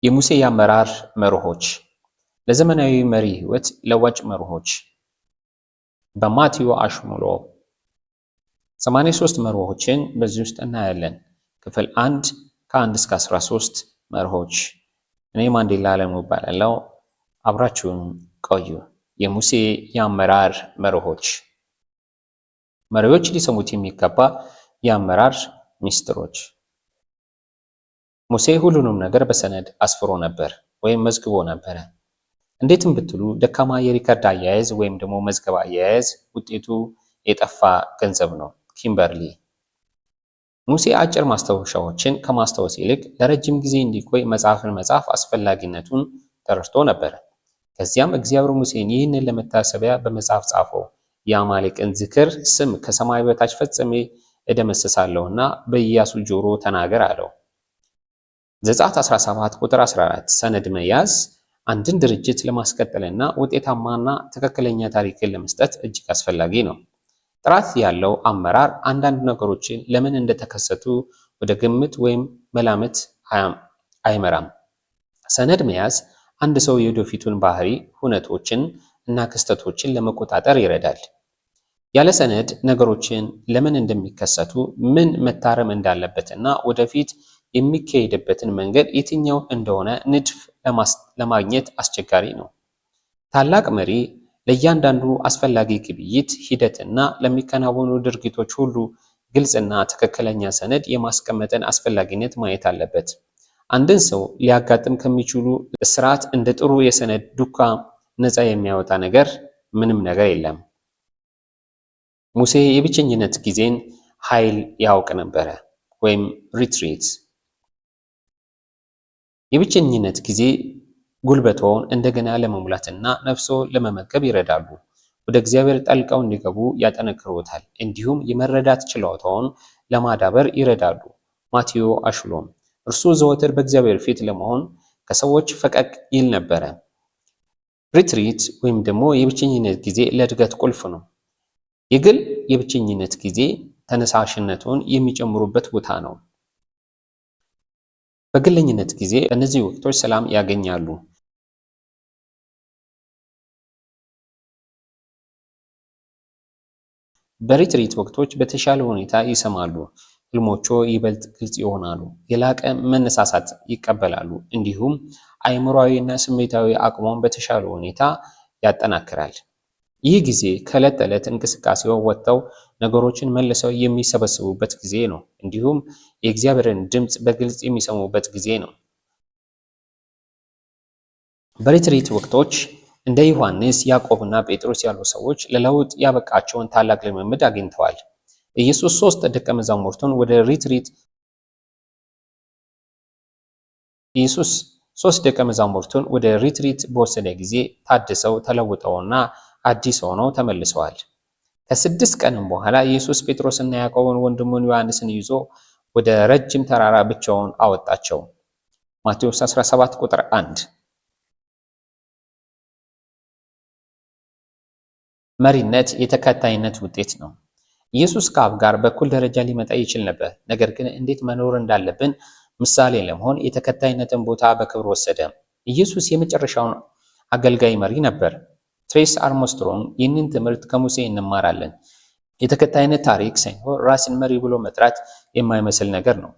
የሙሴ የአመራር መርሆች ለዘመናዊ መሪ ህይወት ለዋጭ መርሆች በማቴዎ አሽሙሎ 83 መርሆችን በዚህ ውስጥ እናያለን። ክፍል 1 ከ1 እስከ 13 መርሆች። እኔ ማንዴላ አለሙ እባላለሁ። አብራችሁን ቆዩ። የሙሴ የአመራር መርሆች። መሪዎች ሊሰሙት የሚገባ የአመራር ሚስጥሮች። ሙሴ ሁሉንም ነገር በሰነድ አስፍሮ ነበር ወይም መዝግቦ ነበረ። እንዴትም ብትሉ ደካማ የሪከርድ አያያዝ ወይም ደግሞ መዝገብ አያያዝ ውጤቱ የጠፋ ገንዘብ ነው። ኪምበርሊ። ሙሴ አጭር ማስታወሻዎችን ከማስታወስ ይልቅ ለረጅም ጊዜ እንዲቆይ መጽሐፍን መጻፍ አስፈላጊነቱን ተረድቶ ነበር። ከዚያም እግዚአብሔር ሙሴን ይህንን ለመታሰቢያ በመጽሐፍ ጻፈው። የአማሌቅን ዝክር ስም ከሰማይ በታች ፈጽሜ እደመስሳለሁና በኢያሱ ጆሮ ተናገር አለው። ዘጸአት 17 ቁጥር 14 ሰነድ መያዝ አንድን ድርጅት ለማስቀጠልና ውጤታማና ትክክለኛ ታሪክን ለመስጠት እጅግ አስፈላጊ ነው። ጥራት ያለው አመራር አንዳንድ ነገሮችን ለምን እንደተከሰቱ ወደ ግምት ወይም መላምት አይመራም። ሰነድ መያዝ አንድ ሰው የወደፊቱን ባህሪ፣ ሁነቶችን እና ክስተቶችን ለመቆጣጠር ይረዳል። ያለ ሰነድ ነገሮችን ለምን እንደሚከሰቱ፣ ምን መታረም እንዳለበትና ወደፊት የሚካሄድበትን መንገድ የትኛው እንደሆነ ንድፍ ለማግኘት አስቸጋሪ ነው። ታላቅ መሪ ለእያንዳንዱ አስፈላጊ ግብይት ሂደትና ለሚከናወኑ ድርጊቶች ሁሉ ግልጽና ትክክለኛ ሰነድ የማስቀመጥን አስፈላጊነት ማየት አለበት። አንድን ሰው ሊያጋጥም ከሚችሉ እስራት እንደ ጥሩ የሰነድ ዱካ ነፃ የሚያወጣ ነገር ምንም ነገር የለም። ሙሴ የብቸኝነት ጊዜን ኃይል ያውቅ ነበረ ወይም ሪትሪት። የብቸኝነት ጊዜ ጉልበቶውን እንደገና ለመሙላትና ነፍሶ ለመመገብ ይረዳሉ። ወደ እግዚአብሔር ጠልቀው እንዲገቡ ያጠነክሩታል። እንዲሁም የመረዳት ችሎታውን ለማዳበር ይረዳሉ። ማቴዎ አሽሎም እርሱ ዘወትር በእግዚአብሔር ፊት ለመሆን ከሰዎች ፈቀቅ ይል ነበረ። ሪትሪት ወይም ደግሞ የብቸኝነት ጊዜ ለእድገት ቁልፍ ነው። የግል የብቸኝነት ጊዜ ተነሳሽነቱን የሚጨምሩበት ቦታ ነው። በግለኝነት ጊዜ በእነዚህ ወቅቶች ሰላም ያገኛሉ። በሪትሪት ወቅቶች በተሻለ ሁኔታ ይሰማሉ። ህልሞቹ ይበልጥ ግልጽ ይሆናሉ። የላቀ መነሳሳት ይቀበላሉ። እንዲሁም አእምሯዊና ስሜታዊ አቅሞን በተሻለ ሁኔታ ያጠናክራል። ይህ ጊዜ ከዕለት ተዕለት እንቅስቃሴው ወጥተው ነገሮችን መልሰው የሚሰበስቡበት ጊዜ ነው። እንዲሁም የእግዚአብሔርን ድምፅ በግልጽ የሚሰሙበት ጊዜ ነው። በሪትሪት ወቅቶች እንደ ዮሐንስ፣ ያዕቆብና ጴጥሮስ ያሉ ሰዎች ለለውጥ ያበቃቸውን ታላቅ ልምምድ አግኝተዋል። ኢየሱስ ሶስት ደቀ መዛሙርቱን ወደ ሪትሪት በወሰደ ጊዜ ታድሰው ተለውጠውና አዲስ ሆነው ተመልሰዋል። ከ6 ቀንም በኋላ ኢየሱስ ጴጥሮስና ያዕቆብን ወንድሙን ዮሐንስን ይዞ ወደ ረጅም ተራራ ብቻውን አወጣቸው። ማቴዎስ 17 ቁጥር 1። መሪነት የተከታይነት ውጤት ነው። ኢየሱስ ከአብ ጋር በኩል ደረጃ ሊመጣ ይችል ነበር። ነገር ግን እንዴት መኖር እንዳለብን ምሳሌ ለመሆን የተከታይነትን ቦታ በክብር ወሰደ። ኢየሱስ የመጨረሻውን አገልጋይ መሪ ነበር። ትሬስ አርምስትሮንግ ይህንን ትምህርት ከሙሴ እንማራለን። የተከታይነት ታሪክ ሳይኖር ራስን መሪ ብሎ መጥራት የማይመስል ነገር ነው።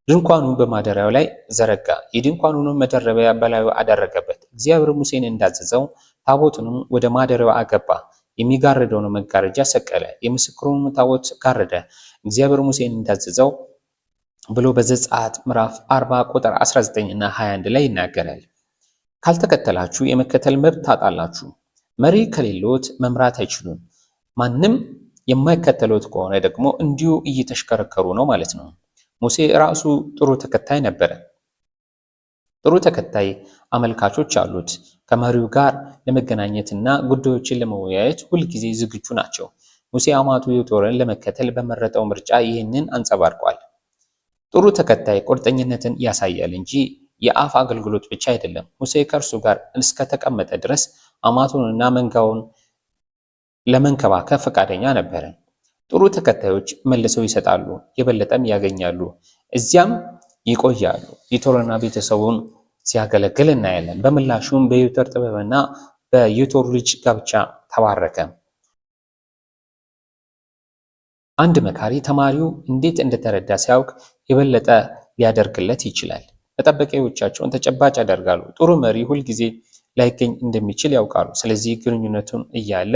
ድንኳኑን በማደሪያው ላይ ዘረጋ። የድንኳኑንም መደረቢያ በላዩ አደረገበት። እግዚአብሔር ሙሴን እንዳዘዘው ታቦቱንም ወደ ማደሪያው አገባ። የሚጋርደውን መጋረጃ ሰቀለ። የምስክሩን ታቦት ጋረደ። እግዚአብሔር ሙሴን እንዳዘዘው ብሎ በዘጸአት ምዕራፍ 40 ቁጥር 19 እና 21 ላይ ይናገራል። ካልተከተላችሁ የመከተል መብት ታጣላችሁ። መሪ ከሌሎት መምራት አይችሉም። ማንም የማይከተሉት ከሆነ ደግሞ እንዲሁ እየተሽከረከሩ ነው ማለት ነው። ሙሴ ራሱ ጥሩ ተከታይ ነበረ። ጥሩ ተከታይ አመልካቾች አሉት። ከመሪው ጋር ለመገናኘትና ጉዳዮችን ለመወያየት ሁልጊዜ ዝግጁ ናቸው። ሙሴ አማቱ ዮቶርን ለመከተል በመረጠው ምርጫ ይህንን አንጸባርቋል። ጥሩ ተከታይ ቁርጠኝነትን ያሳያል እንጂ የአፍ አገልግሎት ብቻ አይደለም። ሙሴ ከእርሱ ጋር እስከተቀመጠ ድረስ አማቱንና መንጋውን ለመንከባከብ ፈቃደኛ ነበረ። ጥሩ ተከታዮች መልሰው ይሰጣሉ፣ የበለጠም ያገኛሉ፣ እዚያም ይቆያሉ። ዮቶርና ቤተሰቡን ሲያገለግል እናያለን። በምላሹም በዩተር ጥበብና በዩቶር ልጅ ጋብቻ ተባረከ። አንድ መካሪ ተማሪው እንዴት እንደተረዳ ሲያውቅ የበለጠ ሊያደርግለት ይችላል። መጠበቂያዎቻቸውን ተጨባጭ ያደርጋሉ። ጥሩ መሪ ሁልጊዜ ላይገኝ እንደሚችል ያውቃሉ። ስለዚህ ግንኙነቱን እያለ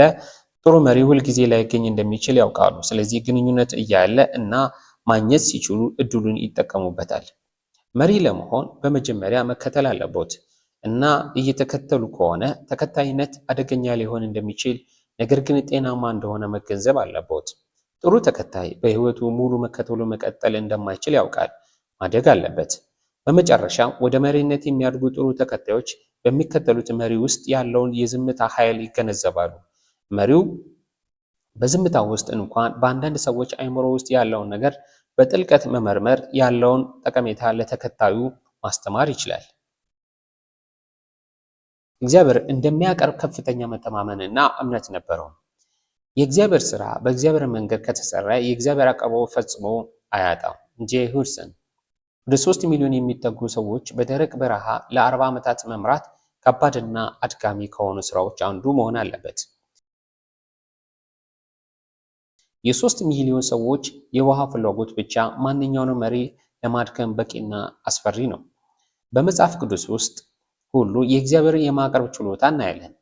ጥሩ መሪ ሁልጊዜ ላይገኝ እንደሚችል ያውቃሉ። ስለዚህ ግንኙነት እያለ እና ማግኘት ሲችሉ እድሉን ይጠቀሙበታል። መሪ ለመሆን በመጀመሪያ መከተል አለቦት እና እየተከተሉ ከሆነ ተከታይነት አደገኛ ሊሆን እንደሚችል ነገር ግን ጤናማ እንደሆነ መገንዘብ አለቦት። ጥሩ ተከታይ በህይወቱ ሙሉ መከተሉ መቀጠል እንደማይችል ያውቃል። ማደግ አለበት። በመጨረሻም ወደ መሪነት የሚያድጉ ጥሩ ተከታዮች በሚከተሉት መሪ ውስጥ ያለውን የዝምታ ኃይል ይገነዘባሉ። መሪው በዝምታ ውስጥ እንኳን በአንዳንድ ሰዎች አእምሮ ውስጥ ያለውን ነገር በጥልቀት መመርመር ያለውን ጠቀሜታ ለተከታዩ ማስተማር ይችላል። እግዚአብሔር እንደሚያቀርብ ከፍተኛ መተማመንና እምነት ነበረው። የእግዚአብሔር ሥራ በእግዚአብሔር መንገድ ከተሰራ የእግዚአብሔር አቀባበል ፈጽሞ አያጣም። ጄ ሁድሰን ወደ 3 ሚሊዮን የሚጠጉ ሰዎች በደረቅ በረሃ ለ40 ዓመታት መምራት ከባድና አድካሚ ከሆኑ ስራዎች አንዱ መሆን አለበት። የ3 ሚሊዮን ሰዎች የውሃ ፍላጎት ብቻ ማንኛውንም መሪ ለማድከም በቂና አስፈሪ ነው። በመጽሐፍ ቅዱስ ውስጥ ሁሉ የእግዚአብሔርን የማቅረብ ችሎታ እናያለን።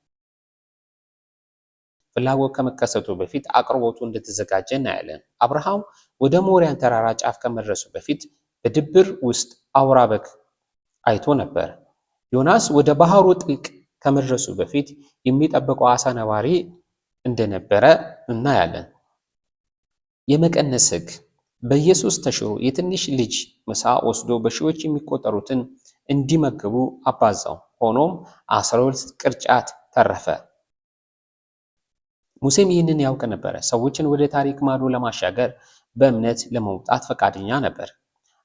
ፍላጎት ከመከሰቱ በፊት አቅርቦቱ እንደተዘጋጀ እናያለን። አብርሃም ወደ ሞሪያን ተራራ ጫፍ ከመድረሱ በፊት በድብር ውስጥ አውራ በግ አይቶ ነበር። ዮናስ ወደ ባህሩ ጥልቅ ከመድረሱ በፊት የሚጠብቀው አሳ ነባሪ እንደነበረ እናያለን። የመቀነስ ሕግ በኢየሱስ ተሽሮ የትንሽ ልጅ ምሳ ወስዶ በሺዎች የሚቆጠሩትን እንዲመግቡ አባዛው። ሆኖም 12 ቅርጫት ተረፈ። ሙሴም ይህንን ያውቅ ነበር። ሰዎችን ወደ ታሪክ ማዶ ለማሻገር በእምነት ለመውጣት ፈቃደኛ ነበር።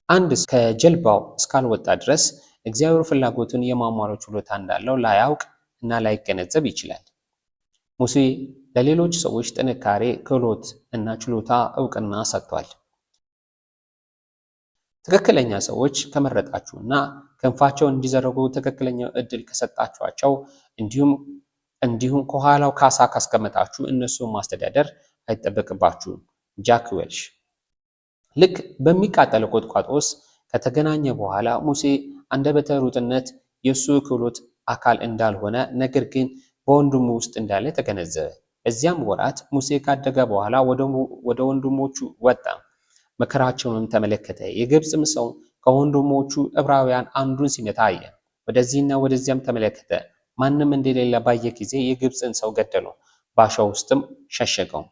አንድ ከጀልባው እስካልወጣ ድረስ እግዚአብሔር ፍላጎቱን የማሟላት ችሎታ እንዳለው ላያውቅ እና ላይገነዘብ ይችላል። ሙሴ ለሌሎች ሰዎች ጥንካሬ፣ ክህሎት እና ችሎታ እውቅና ሰጥቷል። ትክክለኛ ሰዎች ከመረጣችሁ እና ክንፋቸውን እንዲዘረጉ ትክክለኛው እድል ከሰጣችኋቸው እንዲሁም ከኋላው ካሳ ካስቀመጣችሁ እነሱን ማስተዳደር አይጠበቅባችሁም። ጃክ ዌልሽ ልክ በሚቃጠል ቁጥቋጦ ውስጥ ከተገናኘ በኋላ ሙሴ አንደበተ ርቱዕነት የእሱ ክህሎት አካል እንዳልሆነ ነገር ግን በወንድሙ ውስጥ እንዳለ ተገነዘበ። በዚያም ወራት ሙሴ ካደገ በኋላ ወደ ወንድሞቹ ወጣ፣ መከራቸውንም ተመለከተ። የግብፅም ሰው ከወንድሞቹ ዕብራውያን አንዱን ሲመታ አየ። ወደዚህና ወደዚያም ተመለከተ። ማንም እንደሌለ ባየ ጊዜ የግብፅን ሰው ገደለው፣ በአሸዋ ውስጥም ሸሸገው።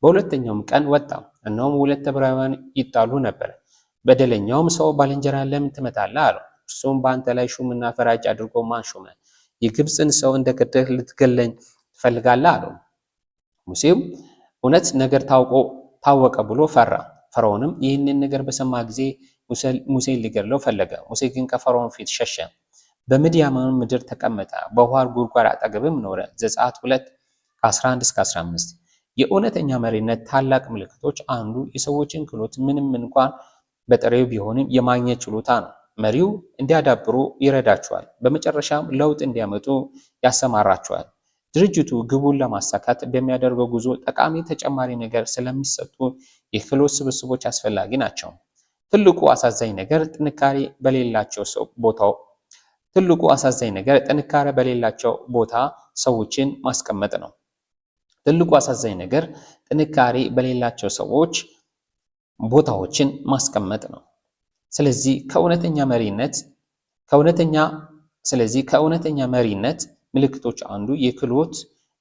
በሁለተኛውም ቀን ወጣ፣ እነሆም 2 ዕብራውያን ይጣሉ ነበር። በደለኛውም ሰው ባልንጀራህን ለምን ትመታለህ አለው። እርሱም በአንተ ላይ ሹምና ፈራጅ አድርጎ ማን ሾመ? የግብፅን ሰው እንደገደልህ ልትገለኝ ትፈልጋለህ አለው። ሙሴም እውነት ነገር ታወቀ ብሎ ፈራ። ፈርዖንም ይህንን ነገር በሰማ ጊዜ ሙሴን ሊገድለው ፈለገ። ሙሴ ግን ከፈርዖን ፊት ሸሸ፣ በምድያምም ምድር ተቀመጠ፣ በውኃ ጉድጓድ አጠገብም ኖረ። ዘጸአት 2:11-15 የእውነተኛ መሪነት ታላቅ ምልክቶች አንዱ የሰዎችን ክህሎት ምንም እንኳን በጥሬው ቢሆንም የማግኘት ችሎታ ነው። መሪው እንዲያዳብሩ ይረዳቸዋል፣ በመጨረሻም ለውጥ እንዲያመጡ ያሰማራቸዋል። ድርጅቱ ግቡን ለማሳካት በሚያደርገው ጉዞ ጠቃሚ ተጨማሪ ነገር ስለሚሰጡ የክህሎት ስብስቦች አስፈላጊ ናቸው። ትልቁ አሳዛኝ ነገር ጥንካሬ በሌላቸው ቦታ ሰዎችን ማስቀመጥ ነው። ትልቁ አሳዛኝ ነገር ጥንካሬ በሌላቸው ሰዎች ቦታዎችን ማስቀመጥ ነው። ስለዚህ ከእውነተኛ መሪነት ምልክቶች አንዱ የክህሎት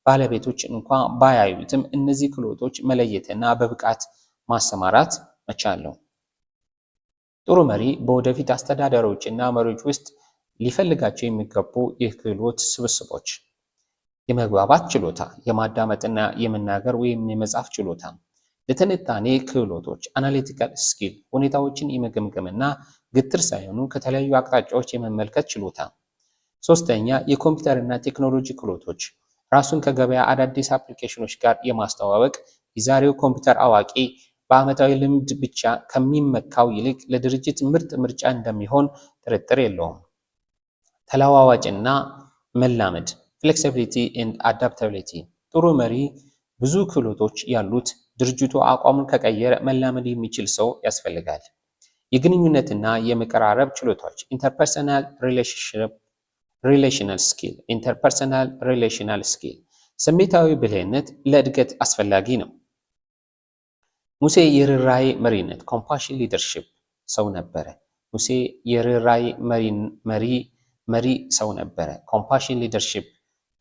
ባለቤቶች እንኳን ባያዩትም እነዚህ ክህሎቶች መለየትና በብቃት ማሰማራት መቻል ነው። ጥሩ መሪ በወደፊት አስተዳዳሪዎች እና መሪዎች ውስጥ ሊፈልጋቸው የሚገቡ የክህሎት ስብስቦች የመግባባት ችሎታ፣ የማዳመጥና የመናገር ወይም የመጻፍ ችሎታ፣ ለትንታኔ ክህሎቶች አናሊቲካል ስኪል፣ ሁኔታዎችን የመገምገምና ግትር ሳይሆኑ ከተለያዩ አቅጣጫዎች የመመልከት ችሎታ። ሶስተኛ የኮምፒውተርና ቴክኖሎጂ ክህሎቶች፣ ራሱን ከገበያ አዳዲስ አፕሊኬሽኖች ጋር የማስተዋወቅ። የዛሬው ኮምፒውተር አዋቂ በዓመታዊ ልምድ ብቻ ከሚመካው ይልቅ ለድርጅት ምርጥ ምርጫ እንደሚሆን ጥርጥር የለውም። ተለዋዋጭና መላመድ ፍሌክሲቢሊቲ ኤንድ አዳፕታቢሊቲ። ጥሩ መሪ ብዙ ክህሎቶች ያሉት ድርጅቱ አቋሙን ከቀየረ መላመድ የሚችል ሰው ያስፈልጋል። የግንኙነትና የመቀራረብ ችሎታዎች ኢንተርፐርሰናል ሪሌሽናል ስኪል ኢንተርፐርሰናል ሪሌሽናል ስኪል። ስሜታዊ ብልህነት ለእድገት አስፈላጊ ነው። ሙሴ የርኅራኄ መሪነት ኮምፓሽን ሊደርሺፕ ሰው ነበረ። ሙሴ የርኅራኄ መሪ ሰው ነበረ። ኮምፓሽን ሊደርሺፕ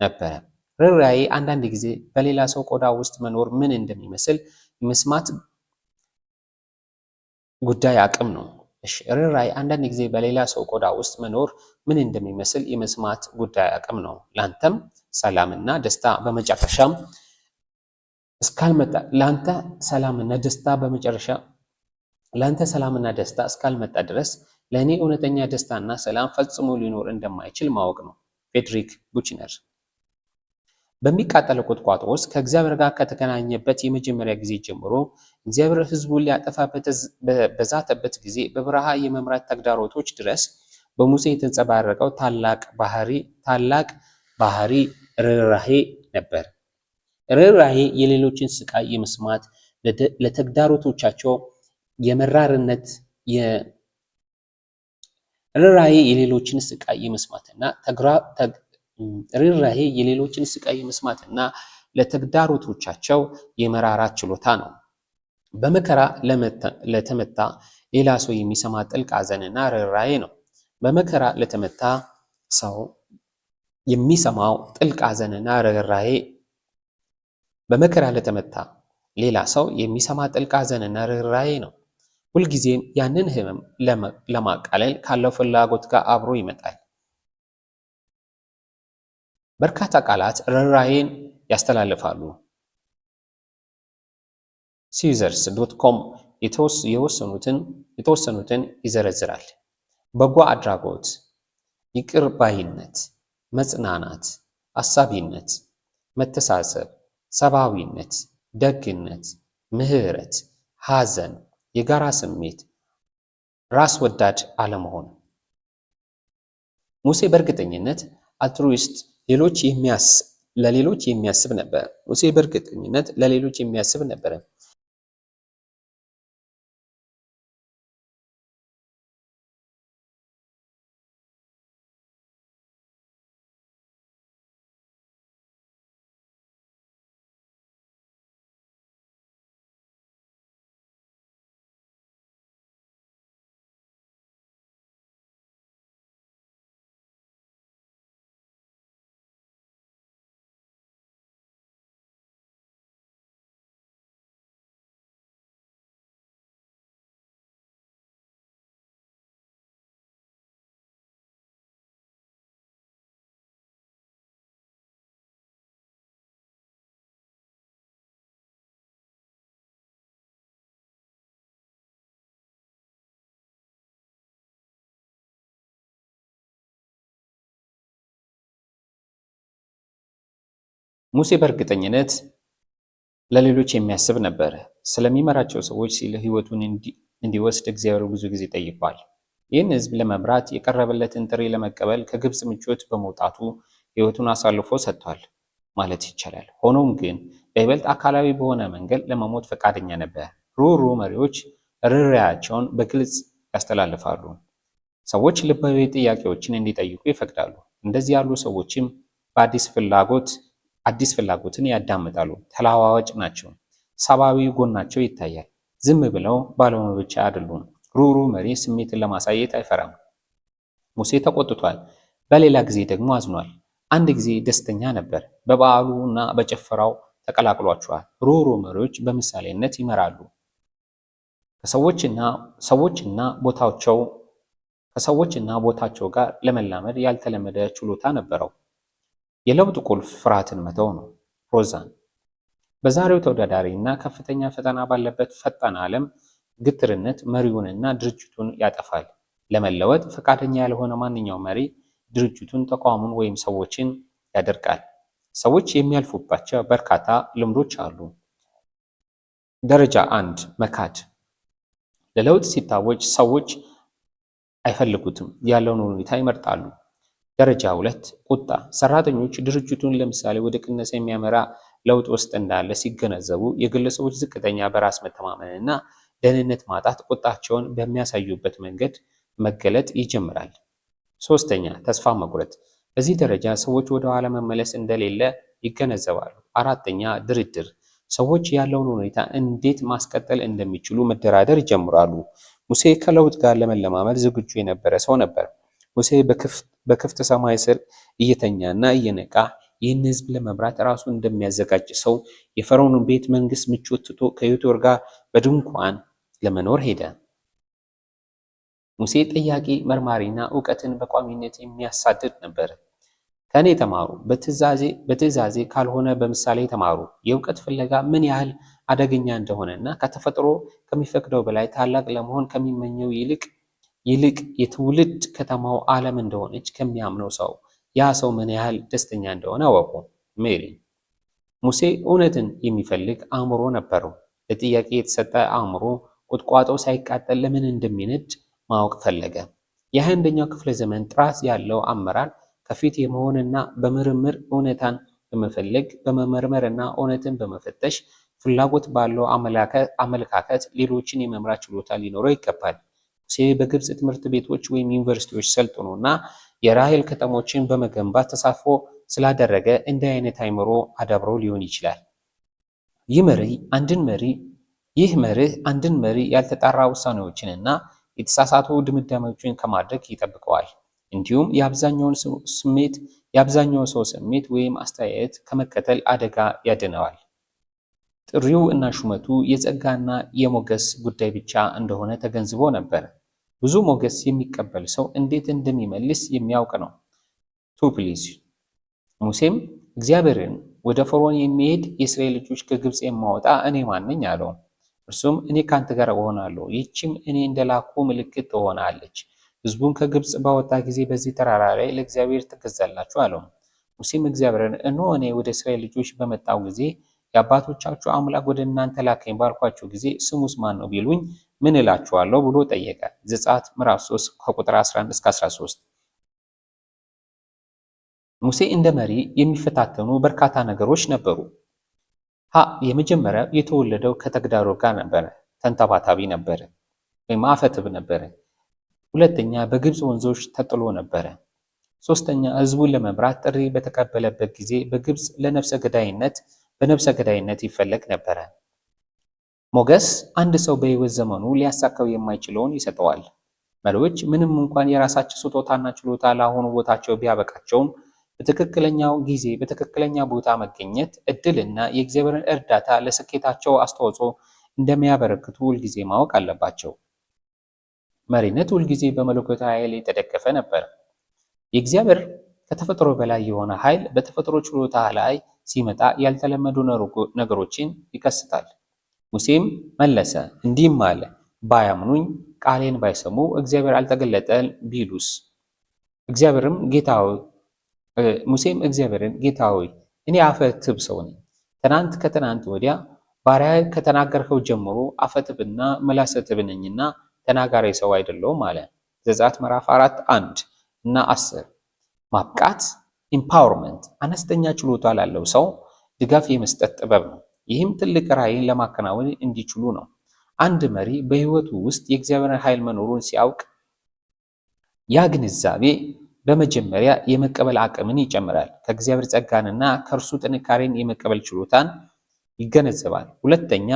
ነበረ። ርኅራኄ አንዳንድ ጊዜ በሌላ ሰው ቆዳ ውስጥ መኖር ምን እንደሚመስል የመስማት ጉዳይ አቅም ነው። ርኅራኄ አንዳንድ ጊዜ በሌላ ሰው ቆዳ ውስጥ መኖር ምን እንደሚመስል የመስማት ጉዳይ አቅም ነው። ላንተም ሰላምና ደስታ በመጨረሻም ላንተ ሰላምና ደስታ እስካልመጣ ድረስ ለእኔ እውነተኛ ደስታና ሰላም ፈጽሞ ሊኖር እንደማይችል ማወቅ ነው። ፍሬድሪክ ቡችነር። በሚቃጠለው ቁጥቋጦ ውስጥ ከእግዚአብሔር ጋር ከተገናኘበት የመጀመሪያ ጊዜ ጀምሮ እግዚአብሔር ሕዝቡን ሊያጠፋ በዛተበት ጊዜ በበረሃ የመምራት ተግዳሮቶች ድረስ በሙሴ የተንጸባረቀው ታላቅ ባህሪ ርኅራኄ ነበር። ርኅራኄ የሌሎችን ስቃይ የመስማት ለተግዳሮቶቻቸው የመራርነት ርኅራኄ የሌሎችን ስቃይ የመስማትና ለተግዳሮቶቻቸው የመራራት ችሎታ ነው። በመከራ ለተመታ ሌላ ሰው የሚሰማ ጥልቅ ሐዘንና ርኅራኄ ነው። በመከራ ለተመታ ሰው የሚሰማው ጥልቅ ሐዘንና ርኅራኄ በመከራ ለተመታ ሌላ ሰው የሚሰማ ጥልቅ ሐዘንና ርኅራኄ ነው። ሁልጊዜም ያንን ህመም ለማቃለል ካለው ፍላጎት ጋር አብሮ ይመጣል። በርካታ ቃላት ርኅራኄን ያስተላልፋሉ። Caesars.com የተወሰኑትን ይዘረዝራል። በጎ አድራጎት፣ ይቅር ባይነት፣ መጽናናት፣ አሳቢነት፣ መተሳሰብ፣ ሰብአዊነት፣ ደግነት፣ ምሕረት፣ ሐዘን፣ የጋራ ስሜት፣ ራስ ወዳድ አለመሆን። ሙሴ በእርግጠኝነት አልትሩይስት ለሌሎች የሚያስብ ነበር። ሙሴ በእርግጠኝነት ለሌሎች የሚያስብ ነበር። ሙሴ በእርግጠኝነት ለሌሎች የሚያስብ ነበር። ስለሚመራቸው ሰዎች ሲል ሕይወቱን እንዲወስድ እግዚአብሔር ብዙ ጊዜ ጠይቋል። ይህን ሕዝብ ለመምራት የቀረበለትን ጥሪ ለመቀበል ከግብፅ ምቾት በመውጣቱ ሕይወቱን አሳልፎ ሰጥቷል ማለት ይቻላል። ሆኖም ግን በይበልጥ አካላዊ በሆነ መንገድ ለመሞት ፈቃደኛ ነበር። ሩህሩህ መሪዎች ርኅራኄያቸውን በግልጽ ያስተላልፋሉ። ሰዎች ልባዊ ጥያቄዎችን እንዲጠይቁ ይፈቅዳሉ። እንደዚህ ያሉ ሰዎችም አዲስ ፍላጎትን ያዳምጣሉ። ተለዋዋጭ ናቸው። ሰብአዊ ጎናቸው ይታያል። ዝም ብለው ባለሙያ ብቻ አይደሉም። ሩህሩህ መሪ ስሜትን ለማሳየት አይፈራም። ሙሴ ተቆጥቷል፣ በሌላ ጊዜ ደግሞ አዝኗል። አንድ ጊዜ ደስተኛ ነበር፣ በበዓሉ እና በጭፈራው ተቀላቅሏቸዋል። ሩህሩህ መሪዎች በምሳሌነት ይመራሉ። ከሰዎችና ቦታቸው ጋር ለመላመድ ያልተለመደ ችሎታ ነበረው። የለውጥ ቁልፍ ፍርሃትን መተው ነው። ሮዛን በዛሬው ተወዳዳሪ እና ከፍተኛ ፈተና ባለበት ፈጣን ዓለም ግትርነት መሪውንና ድርጅቱን ያጠፋል። ለመለወጥ ፈቃደኛ ያልሆነ ማንኛውም መሪ ድርጅቱን፣ ተቋሙን ወይም ሰዎችን ያደርቃል። ሰዎች የሚያልፉባቸው በርካታ ልምዶች አሉ። ደረጃ 1 መካድ። ለለውጥ ሲታወጅ ሰዎች አይፈልጉትም፣ ያለውን ሁኔታ ይመርጣሉ። ደረጃ 2 ቁጣ። ሰራተኞች ድርጅቱን ለምሳሌ ወደ ቅነሳ የሚያመራ ለውጥ ውስጥ እንዳለ ሲገነዘቡ የግለሰቦች ዝቅተኛ በራስ መተማመንና ደህንነት ማጣት ቁጣቸውን በሚያሳዩበት መንገድ መገለጥ ይጀምራል። ሶስተኛ ተስፋ መቁረጥ። በዚህ ደረጃ ሰዎች ወደ ኋላ መመለስ እንደሌለ ይገነዘባሉ። አራተኛ ድርድር። ሰዎች ያለውን ሁኔታ እንዴት ማስቀጠል እንደሚችሉ መደራደር ይጀምራሉ። ሙሴ ከለውጥ ጋር ለመለማመድ ዝግጁ የነበረ ሰው ነበር። ሙሴ በክፍት ሰማይ ስር እየተኛና እየነቃ ይህን ሕዝብ ለመምራት ራሱን እንደሚያዘጋጅ ሰው የፈርዖንን ቤተ መንግስት ምቾት ትቶ ከዮቶር ጋር በድንኳን ለመኖር ሄደ። ሙሴ ጠያቂ፣ መርማሪና እውቀትን በቋሚነት የሚያሳድድ ነበር። ከእኔ ተማሩ፣ በትእዛዜ ካልሆነ በምሳሌ ተማሩ። የእውቀት ፍለጋ ምን ያህል አደገኛ እንደሆነና ከተፈጥሮ ከሚፈቅደው በላይ ታላቅ ለመሆን ከሚመኘው ይልቅ የትውልድ ከተማው ዓለም እንደሆነች ከሚያምነው ሰው ያ ሰው ምን ያህል ደስተኛ እንደሆነ አወቁ። ሜሪ። ሙሴ እውነትን የሚፈልግ አእምሮ ነበረው። ለጥያቄ የተሰጠ አእምሮ ቁጥቋጦው ሳይቃጠል ለምን እንደሚነድ ማወቅ ፈለገ። የ21ኛው ክፍለ ዘመን ጥራት ያለው አመራር ከፊት የመሆንና በምርምር እውነታን በመፈለግ በመመርመርና እውነትን በመፈተሽ ፍላጎት ባለው አመለካከት ሌሎችን የመምራት ችሎታ ሊኖረው ይገባል። ሙሴ በግብፅ ትምህርት ቤቶች ወይም ዩኒቨርሲቲዎች ሰልጥኖና የራሔል ከተሞችን በመገንባት ተሳትፎ ስላደረገ እንዲህ አይነት አእምሮ አዳብሮ ሊሆን ይችላል። ይህ መርህ አንድን መሪ ያልተጣራ ውሳኔዎችንና የተሳሳቱ ድምዳሜዎችን ከማድረግ ይጠብቀዋል። እንዲሁም የአብዛኛው ሰው ስሜት ወይም አስተያየት ከመከተል አደጋ ያድነዋል። ጥሪው እና ሹመቱ የጸጋና የሞገስ ጉዳይ ብቻ እንደሆነ ተገንዝቦ ነበር። ብዙ ሞገስ የሚቀበል ሰው እንዴት እንደሚመልስ የሚያውቅ ነው። ቱፕሊዝ ሙሴም እግዚአብሔርን ወደ ፈርዖን የሚሄድ የእስራኤል ልጆች ከግብፅ የማወጣ እኔ ማን ነኝ አለው። እርሱም እኔ ካንተ ጋር እሆናለሁ፣ ይህችም እኔ እንደላኩ ምልክት ትሆናለች። ሕዝቡን ከግብፅ ባወጣ ጊዜ በዚህ ተራራ ላይ ለእግዚአብሔር ትገዛላችሁ አለው። ሙሴም እግዚአብሔርን እነሆ እኔ ወደ እስራኤል ልጆች በመጣው ጊዜ የአባቶቻችሁ አምላክ ወደ እናንተ ላከኝ ባልኳችሁ ጊዜ ስሙስ ማን ነው ቢሉኝ ምን እላችኋለሁ ብሎ ጠየቀ። ዘጸአት ምዕራፍ 3 ከቁጥር 11 እስከ 13። ሙሴ እንደ መሪ የሚፈታተኑ በርካታ ነገሮች ነበሩ። የመጀመሪያው የተወለደው ከተግዳሮት ጋር ነበረ። ተንተባታቢ ነበረ ወይም አፈትብ ነበረ። ሁለተኛ በግብፅ ወንዞች ተጥሎ ነበረ። ሶስተኛ ህዝቡን ለመምራት ጥሪ በተቀበለበት ጊዜ በግብፅ በነፍሰ ገዳይነት ይፈለግ ነበረ። ሞገስ አንድ ሰው በህይወት ዘመኑ ሊያሳካው የማይችለውን ይሰጠዋል። መሪዎች ምንም እንኳን የራሳቸው ስጦታና ችሎታ ለአሁኑ ቦታቸው ቢያበቃቸውም በትክክለኛው ጊዜ በትክክለኛ ቦታ መገኘት እድልና የእግዚአብሔርን እርዳታ ለስኬታቸው አስተዋጽኦ እንደሚያበረክቱ ሁልጊዜ ማወቅ አለባቸው። መሪነት ሁልጊዜ በመለኮታዊ ኃይል የተደገፈ ነበር። የእግዚአብሔር ከተፈጥሮ በላይ የሆነ ኃይል በተፈጥሮ ችሎታ ላይ ሲመጣ ያልተለመዱ ነገሮችን ይከስታል። ሙሴም መለሰ እንዲህም አለ፣ ባያምኑኝ፣ ቃሌን ባይሰሙ፣ እግዚአብሔር አልተገለጠም ቢሉስ? ሙሴም እግዚአብሔርን ጌታ ሆይ እኔ አፈትብ ሰው ነኝ። ከትናንት ወዲያ ባሪያ ከተናገርከው ጀምሮ አፈትብና መላሰትብ ነኝና ተናጋሪ ሰው አይደለሁም አለ። ዘጸአት ምዕራፍ 4 1 እና 10። ማብቃት ኢምፓወርመንት አነስተኛ ችሎታ ላለው ሰው ድጋፍ የመስጠት ጥበብ ነው። ይህም ትልቅ ራዕይን ለማከናወን እንዲችሉ ነው። አንድ መሪ በህይወቱ ውስጥ የእግዚአብሔር ኃይል መኖሩን ሲያውቅ ያ ግንዛቤ በመጀመሪያ የመቀበል አቅምን ይጨምራል። ከእግዚአብሔር ጸጋንና ከእርሱ ጥንካሬን የመቀበል ችሎታን ይገነዘባል። ሁለተኛ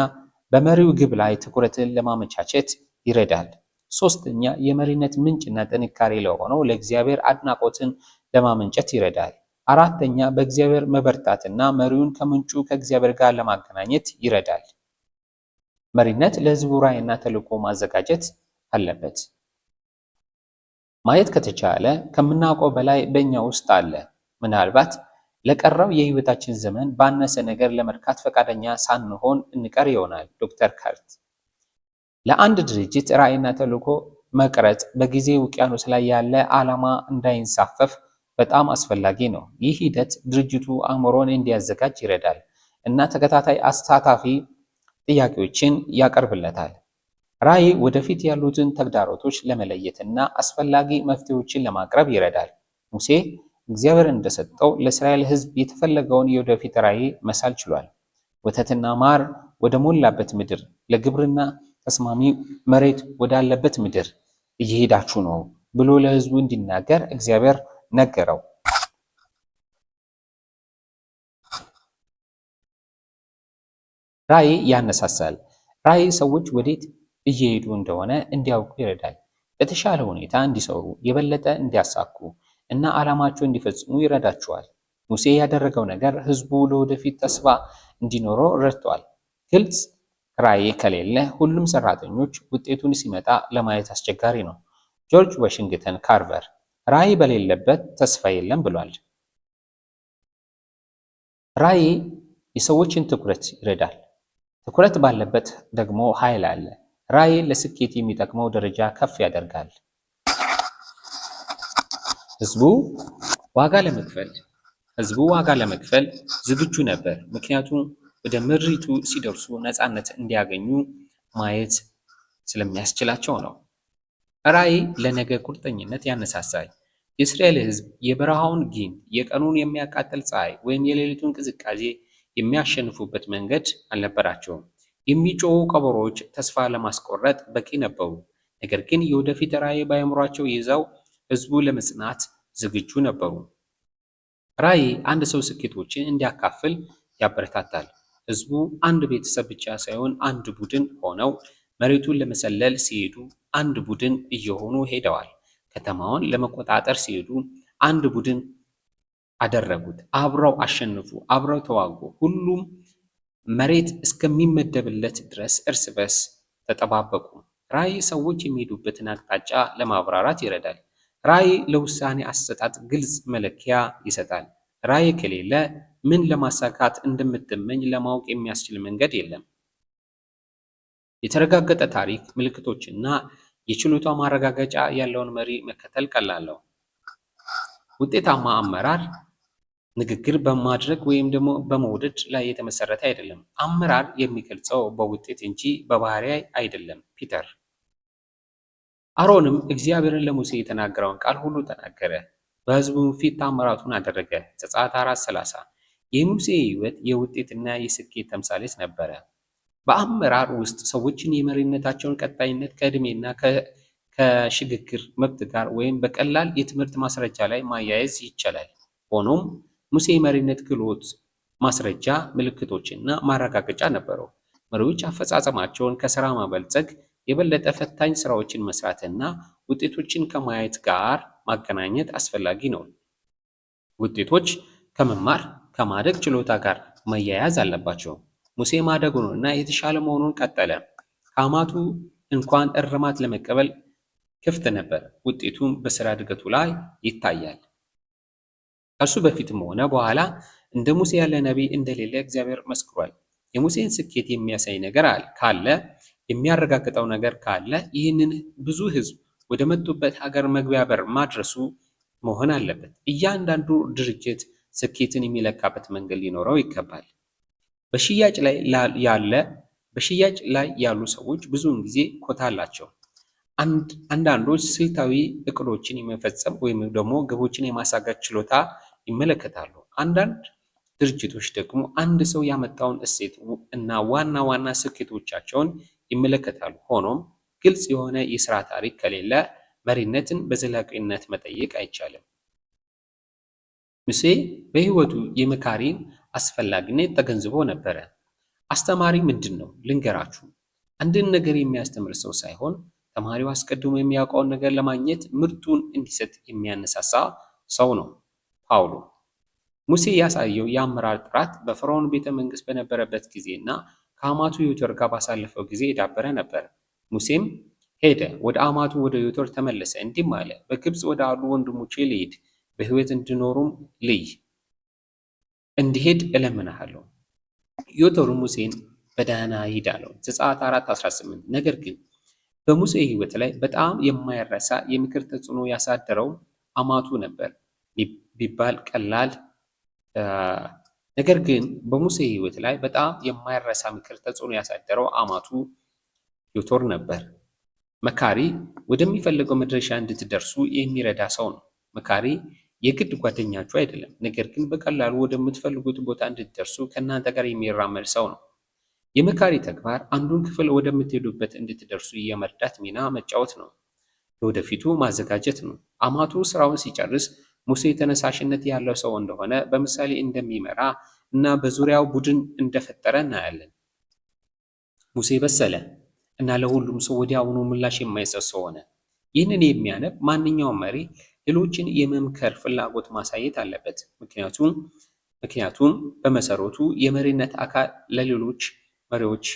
በመሪው ግብ ላይ ትኩረትን ለማመቻቸት ይረዳል። ሶስተኛ የመሪነት ምንጭና ጥንካሬ ለሆነው ለእግዚአብሔር አድናቆትን ለማመንጨት ይረዳል። አራተኛ በእግዚአብሔር መበርታትና መሪውን ከምንጩ ከእግዚአብሔር ጋር ለማገናኘት ይረዳል። መሪነት ለህዝቡ ራዕይና ተልዕኮ ማዘጋጀት አለበት። ማየት ከተቻለ ከምናውቀው በላይ በእኛ ውስጥ አለ። ምናልባት ለቀረው የህይወታችን ዘመን ባነሰ ነገር ለመርካት ፈቃደኛ ሳንሆን እንቀር ይሆናል። ዶክተር ካርት ለአንድ ድርጅት ራዕይና ተልዕኮ መቅረጽ በጊዜ ውቅያኖስ ላይ ያለ ዓላማ እንዳይንሳፈፍ በጣም አስፈላጊ ነው። ይህ ሂደት ድርጅቱ አእምሮን እንዲያዘጋጅ ይረዳል እና ተከታታይ አሳታፊ ጥያቄዎችን ያቀርብለታል። ራዕይ ወደፊት ያሉትን ተግዳሮቶች ለመለየት እና አስፈላጊ መፍትሄዎችን ለማቅረብ ይረዳል። ሙሴ እግዚአብሔር እንደሰጠው ለእስራኤል ሕዝብ የተፈለገውን የወደፊት ራዕይ መሳል ችሏል። ወተትና ማር ወደ ሞላበት ምድር፣ ለግብርና ተስማሚ መሬት ወዳለበት ምድር እየሄዳችሁ ነው ብሎ ለሕዝቡ እንዲናገር እግዚአብሔር ነገረው። ራዕይ ያነሳሳል። ራዕይ ሰዎች ወዴት እየሄዱ እንደሆነ እንዲያውቁ ይረዳል። በተሻለ ሁኔታ እንዲሰሩ፣ የበለጠ እንዲያሳኩ እና ዓላማቸው እንዲፈጽሙ ይረዳቸዋል። ሙሴ ያደረገው ነገር ህዝቡ ለወደፊት ተስፋ እንዲኖረው ረድቷል። ግልጽ ራዕይ ከሌለ ሁሉም ሰራተኞች ውጤቱን ሲመጣ ለማየት አስቸጋሪ ነው። ጆርጅ ዋሽንግተን ካርቨር ራዕይ በሌለበት ተስፋ የለም ብሏል። ራዕይ የሰዎችን ትኩረት ይረዳል። ትኩረት ባለበት ደግሞ ኃይል አለ። ራዕይ ለስኬት የሚጠቅመው ደረጃ ከፍ ያደርጋል። ህዝቡ ዋጋ ለመክፈል ዝግጁ ነበር፣ ምክንያቱም ወደ ምድሪቱ ሲደርሱ ነፃነት እንዲያገኙ ማየት ስለሚያስችላቸው ነው። ራዕይ ለነገ ቁርጠኝነት ያነሳሳል። የእስራኤል ህዝብ የበረሃውን ጊንጥ፣ የቀኑን የሚያቃጥል ፀሐይ ወይም የሌሊቱን ቅዝቃዜ የሚያሸንፉበት መንገድ አልነበራቸውም። የሚጮሁ ቀበሮዎች ተስፋ ለማስቆረጥ በቂ ነበሩ። ነገር ግን የወደፊት ራዕይ በአእምሯቸው ይዘው ህዝቡ ለመጽናት ዝግጁ ነበሩ። ራዕይ አንድ ሰው ስኬቶችን እንዲያካፍል ያበረታታል። ህዝቡ አንድ ቤተሰብ ብቻ ሳይሆን አንድ ቡድን ሆነው መሬቱን ለመሰለል ሲሄዱ አንድ ቡድን እየሆኑ ሄደዋል። ከተማውን ለመቆጣጠር ሲሄዱ አንድ ቡድን አደረጉት። አብረው አሸንፉ፣ አብረው ተዋጉ። ሁሉም መሬት እስከሚመደብለት ድረስ እርስ በርስ ተጠባበቁ። ራዕይ ሰዎች የሚሄዱበትን አቅጣጫ ለማብራራት ይረዳል። ራዕይ ለውሳኔ አሰጣጥ ግልጽ መለኪያ ይሰጣል። ራዕይ ከሌለ ምን ለማሳካት እንደምትመኝ ለማወቅ የሚያስችል መንገድ የለም። የተረጋገጠ ታሪክ፣ ምልክቶችና የችሎታ ማረጋገጫ ያለውን መሪ መከተል ቀላል ነው። ውጤታማ አመራር ንግግር በማድረግ ወይም ደግሞ በመውደድ ላይ የተመሰረተ አይደለም። አመራር የሚገልጸው በውጤት እንጂ በባህሪ አይደለም። ፒተር አሮንም እግዚአብሔርን ለሙሴ የተናገረውን ቃል ሁሉ ተናገረ፣ በሕዝቡ ፊት ታምራቱን አደረገ። ዘጸአት 4:30 የሙሴ ሕይወት የውጤትና የስኬት ተምሳሌት ነበረ። በአመራር ውስጥ ሰዎችን የመሪነታቸውን ቀጣይነት ከዕድሜና ከሽግግር መብት ጋር ወይም በቀላል የትምህርት ማስረጃ ላይ ማያያዝ ይቻላል። ሆኖም ሙሴ የመሪነት ክህሎት ማስረጃ፣ ምልክቶችና ማረጋገጫ ነበረው። መሪዎች አፈጻጸማቸውን ከሥራ ማበልጸግ፣ የበለጠ ፈታኝ ስራዎችን መስራትና ውጤቶችን ከማየት ጋር ማገናኘት አስፈላጊ ነው። ውጤቶች ከመማር ከማደግ ችሎታ ጋር መያያዝ አለባቸው። ሙሴ ማደጉንና የተሻለ መሆኑን ቀጠለ። ከአማቱ እንኳን እርማት ለመቀበል ክፍት ነበር። ውጤቱም በሥራ እድገቱ ላይ ይታያል። ከእርሱ በፊትም ሆነ በኋላ እንደ ሙሴ ያለ ነቢይ እንደሌለ እግዚአብሔር መስክሯል። የሙሴን ስኬት የሚያሳይ ነገር ካለ፣ የሚያረጋግጠው ነገር ካለ ይህንን ብዙ ሕዝብ ወደ መጡበት ሀገር መግቢያ በር ማድረሱ መሆን አለበት። እያንዳንዱ ድርጅት ስኬትን የሚለካበት መንገድ ሊኖረው ይገባል። በሽያጭ ላይ ያሉ ሰዎች ብዙውን ጊዜ ኮታ አላቸው። አንዳንዶች ስልታዊ እቅዶችን የመፈጸም ወይም ደግሞ ግቦችን የማሳካት ችሎታ ይመለከታሉ። አንዳንድ ድርጅቶች ደግሞ አንድ ሰው ያመጣውን እሴት እና ዋና ዋና ስኬቶቻቸውን ይመለከታሉ። ሆኖም ግልጽ የሆነ የሥራ ታሪክ ከሌለ መሪነትን በዘላቂነት መጠየቅ አይቻልም። ሙሴ በሕይወቱ የመካሪን አስፈላጊነት ተገንዝቦ ነበረ። አስተማሪ ምንድን ነው ልንገራችሁ። አንድን ነገር የሚያስተምር ሰው ሳይሆን ተማሪው አስቀድሞ የሚያውቀውን ነገር ለማግኘት ምርጡን እንዲሰጥ የሚያነሳሳ ሰው ነው። ፓውሎ ሙሴ ያሳየው የአመራር ጥራት በፈርዖን ቤተ መንግሥት በነበረበት ጊዜና ከአማቱ ዮቶር ጋር ባሳለፈው ጊዜ የዳበረ ነበር። ሙሴም ሄደ፣ ወደ አማቱ ወደ ዮቶር ተመለሰ፣ እንዲህም አለ፣ በግብፅ ወደ አሉ ወንድሞቼ ልሂድ፣ በሕይወት እንዲኖሩም ልይ እንዲሄድ እለምንሃለሁ። ዮቶርም ሙሴን በደህና ሂድ አለው። ዘጸአት 4:18 ነገር ግን በሙሴ ሕይወት ላይ በጣም የማይረሳ የምክር ተጽዕኖ ያሳደረው አማቱ ነበር ቢባል ቀላል። ነገር ግን በሙሴ ሕይወት ላይ በጣም የማይረሳ ምክር ተጽዕኖ ያሳደረው አማቱ ዮቶር ነበር። መካሪ ወደሚፈልገው መድረሻ እንድትደርሱ የሚረዳ ሰው ነው። መካሪ የግድ ጓደኛችሁ አይደለም፣ ነገር ግን በቀላሉ ወደምትፈልጉት ቦታ እንድትደርሱ ከእናንተ ጋር የሚራመድ ሰው ነው። የመካሪ ተግባር አንዱን ክፍል ወደምትሄዱበት እንድትደርሱ የመርዳት ሚና መጫወት ነው። ለወደፊቱ ማዘጋጀት ነው። አማቱ ስራውን ሲጨርስ ሙሴ ተነሳሽነት ያለው ሰው እንደሆነ በምሳሌ እንደሚመራ እና በዙሪያው ቡድን እንደፈጠረ እናያለን። ሙሴ በሰለ እና ለሁሉም ሰው ወዲያውኑ ምላሽ የማይሰጥ ሰው ሆነ። ይህንን የሚያነብ ማንኛውም መሪ ሌሎችን የመምከር ፍላጎት ማሳየት አለበት። ምክንያቱም በመሰረቱ የመሪነት አካል ለሌሎች መሪዎች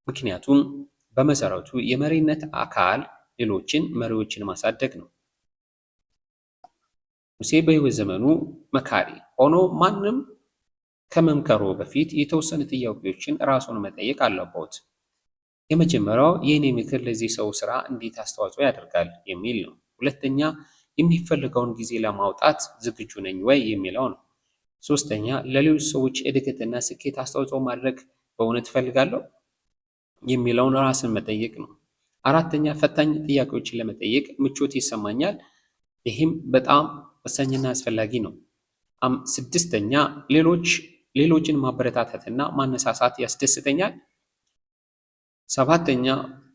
ምክንያቱም በመሰረቱ የመሪነት አካል ሌሎችን መሪዎችን ማሳደግ ነው። ሙሴ በሕይወት ዘመኑ መካሪ ሆኖ ማንም ከመምከሩ በፊት የተወሰኑ ጥያቄዎችን ራሱን መጠየቅ አለበት። የመጀመሪያው የእኔ ምክር ለዚህ ሰው ስራ እንዴት አስተዋጽኦ ያደርጋል የሚል ነው። ሁለተኛ የሚፈልገውን ጊዜ ለማውጣት ዝግጁ ነኝ ወይ የሚለው ነው። ሶስተኛ ለሌሎች ሰዎች እድገትና ስኬት አስተዋጽኦ ማድረግ በእውነት እፈልጋለሁ የሚለውን ራስን መጠየቅ ነው። አራተኛ ፈታኝ ጥያቄዎችን ለመጠየቅ ምቾት ይሰማኛል። ይህም በጣም ወሳኝና አስፈላጊ ነው። ስድስተኛ ሌሎችን ማበረታታትና ማነሳሳት ያስደስተኛል። ሰባተኛ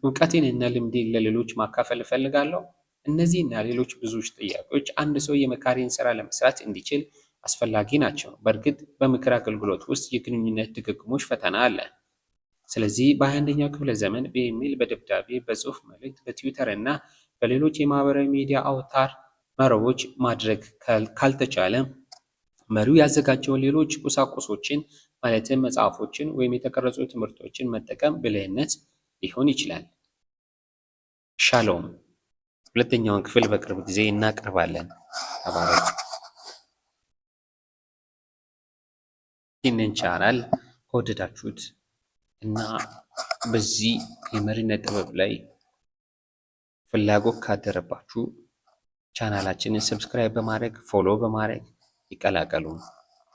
እውቀቴንና ልምዴን ለሌሎች ማካፈል እፈልጋለሁ። እነዚህና ሌሎች ብዙ ጥያቄዎች አንድ ሰው የመካሪን ስራ ለመስራት እንዲችል አስፈላጊ ናቸው። በእርግጥ በምክር አገልግሎት ውስጥ የግንኙነት ድግግሞሽ ፈተና አለ። ስለዚህ በ21ኛው ክፍለ ዘመን በኢሜይል፣ በደብዳቤ፣ በጽሑፍ መልእክት፣ በትዊተር እና በሌሎች የማህበራዊ ሚዲያ አውታር መረቦች ማድረግ ካልተቻለ መሪው ያዘጋጀውን ሌሎች ቁሳቁሶችን ማለትም መጽሐፎችን ወይም የተቀረጹ ትምህርቶችን መጠቀም ብልህነት ሊሆን ይችላል። ሻሎም። ሁለተኛውን ክፍል በቅርብ ጊዜ እናቀርባለን። ተባረኩ። ይህንን ቻናል ከወደዳችሁት እና በዚህ የመሪነት ጥበብ ላይ ፍላጎት ካደረባችሁ ቻናላችንን ሰብስክራይብ በማድረግ ፎሎ በማድረግ ይቀላቀሉ።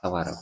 ተባረኩ።